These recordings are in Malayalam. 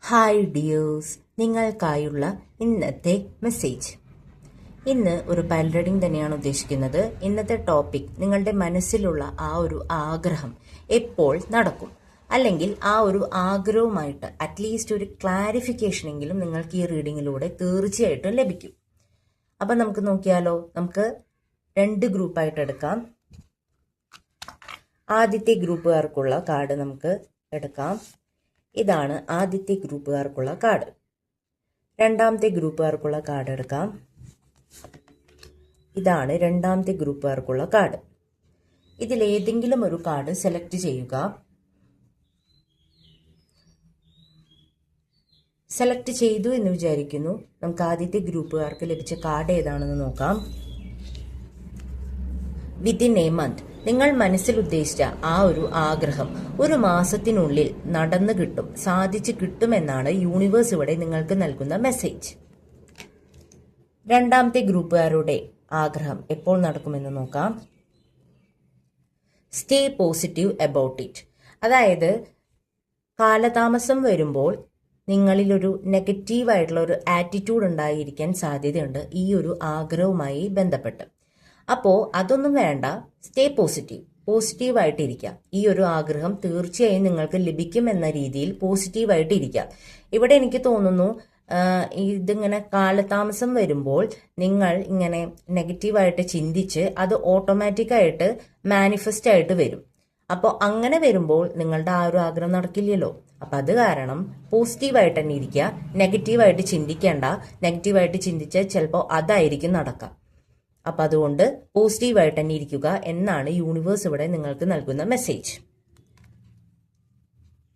ഹായ് ഡിയേഴ്സ്, നിങ്ങൾക്കായുള്ള ഇന്നത്തെ മെസ്സേജ്. ഇന്ന് ഒരു പൈൽ റീഡിംഗ് തന്നെയാണ് ഉദ്ദേശിക്കുന്നത്. ഇന്നത്തെ ടോപ്പിക് നിങ്ങളുടെ മനസ്സിലുള്ള ആ ഒരു ആഗ്രഹം എപ്പോൾ നടക്കും, അല്ലെങ്കിൽ ആ ഒരു ആഗ്രഹവുമായിട്ട് അറ്റ്ലീസ്റ്റ് ഒരു ക്ലാരിഫിക്കേഷൻ എങ്കിലും നിങ്ങൾക്ക് ഈ റീഡിങ്ങിലൂടെ തീർച്ചയായിട്ടും ലഭിക്കും. അപ്പം നമുക്ക് നോക്കിയാലോ. നമുക്ക് 2 ഗ്രൂപ്പായിട്ട് എടുക്കാം. ആദ്യത്തെ ഗ്രൂപ്പുകാർക്കുള്ള കാർഡ് നമുക്ക് എടുക്കാം. ഇതാണ് ആദ്യത്തെ ഗ്രൂപ്പുകാർക്കുള്ള കാർഡ്. രണ്ടാമത്തെ ഗ്രൂപ്പുകാർക്കുള്ള കാർഡ് എടുക്കാം. ഇതാണ് രണ്ടാമത്തെ ഗ്രൂപ്പുകാർക്കുള്ള കാർഡ്. ഇതിലേതെങ്കിലും ഒരു കാർഡ് സെലക്ട് ചെയ്യുക. സെലക്ട് ചെയ്തു എന്ന് വിചാരിക്കുന്നു. നമുക്ക് ആദ്യത്തെ ഗ്രൂപ്പുകാർക്ക് ലഭിച്ച കാർഡ് ഏതാണെന്ന് നോക്കാം. വിത്തിൻ എ മന്ത്, നിങ്ങൾ മനസ്സിൽ ഉദ്ദേശിച്ച ആ ഒരു ആഗ്രഹം ഒരു മാസത്തിനുള്ളിൽ നടന്നു കിട്ടും, സാധിച്ചു കിട്ടുമെന്നാണ് യൂണിവേഴ്സ് ഇവിടെ നിങ്ങൾക്ക് നൽകുന്ന മെസ്സേജ്. രണ്ടാമത്തെ ഗ്രൂപ്പുകാരുടെ ആഗ്രഹം എപ്പോൾ നടക്കുമെന്ന് നോക്കാം. Stay positive about it. അതായത് കാലതാമസം വരുമ്പോൾ നിങ്ങളിലൊരു നെഗറ്റീവായിട്ടുള്ള ഒരു ആറ്റിറ്റ്യൂഡ് ഉണ്ടായിരിക്കാൻ സാധ്യതയുണ്ട് ഈ ഒരു ആഗ്രഹവുമായി ബന്ധപ്പെട്ട്. അപ്പോൾ അതൊന്നും വേണ്ട. സ്റ്റേ പോസിറ്റീവായിട്ടിരിക്കാം. ഈ ഒരു ആഗ്രഹം തീർച്ചയായും നിങ്ങൾക്ക് ലഭിക്കുമെന്ന രീതിയിൽ പോസിറ്റീവായിട്ടിരിക്കാം. ഇവിടെ എനിക്ക് തോന്നുന്നു ഇതിങ്ങനെ കാലതാമസം വരുമ്പോൾ നിങ്ങൾ ഇങ്ങനെ നെഗറ്റീവായിട്ട് ചിന്തിച്ച് അത് ഓട്ടോമാറ്റിക്കായിട്ട് മാനിഫെസ്റ്റ് ആയിട്ട് വരും. അപ്പോൾ അങ്ങനെ വരുമ്പോൾ നിങ്ങളുടെ ആ ഒരു ആഗ്രഹം നടക്കില്ലല്ലോ. അപ്പം അത് കാരണം പോസിറ്റീവായിട്ട് തന്നെ ഇരിക്കുക. നെഗറ്റീവായിട്ട് ചിന്തിക്കേണ്ട. നെഗറ്റീവായിട്ട് ചിന്തിച്ചാൽ ചിലപ്പോൾ അതായിരിക്കും നടക്കുക. അപ്പം അതുകൊണ്ട് പോസിറ്റീവായിട്ട് തന്നെ ഇരിക്കുക എന്നാണ് യൂണിവേഴ്സ് ഇവിടെ നിങ്ങൾക്ക് നൽകുന്ന മെസ്സേജ്.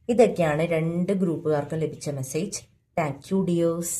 ഇതൊക്കെയാണ് 2 ഗ്രൂപ്പുകാർക്കും ലഭിച്ച മെസ്സേജ്. Thank you dears.